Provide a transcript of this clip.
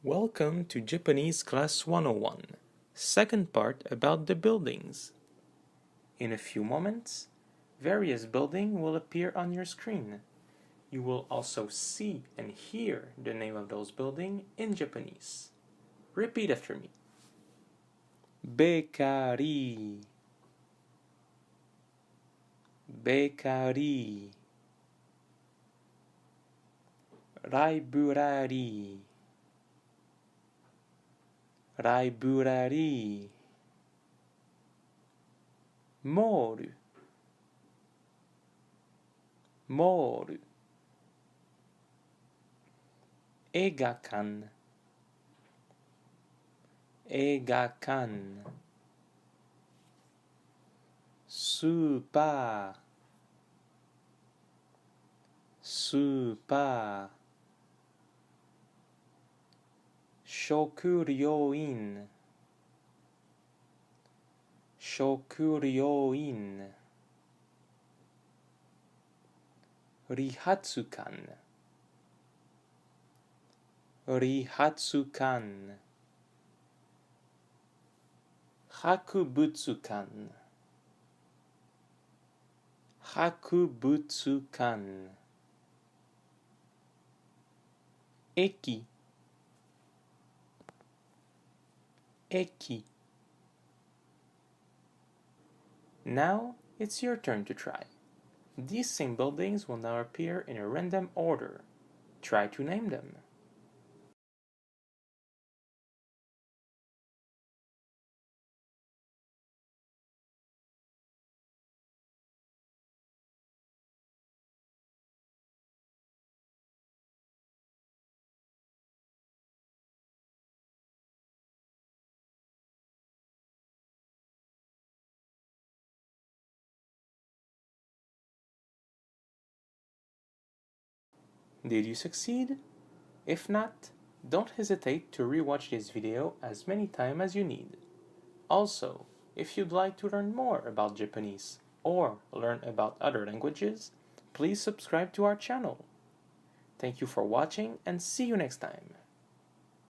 Welcome to Japanese Class 101, second part about the buildings. In a few moments, various buildings will appear on your screen. You will also see and hear the name of those buildings in Japanese. Repeat after me. Bakery, bakery. Library, library. Mall, mall. Eigakan, eigakan. Super, super. Shokuryoin, shokuryoin. Rihatsukan, rihatsukan. Hakubutsukan, hakubutsukan. Eki, eki. Now it's your turn to try. These same buildings will now appear in a random order. Try to name them. Did you succeed? If not, don't hesitate to rewatch this video as many times as you need. Also, if you'd like to learn more about Japanese or learn about other languages, please subscribe to our channel. Thank you for watching and see you next time.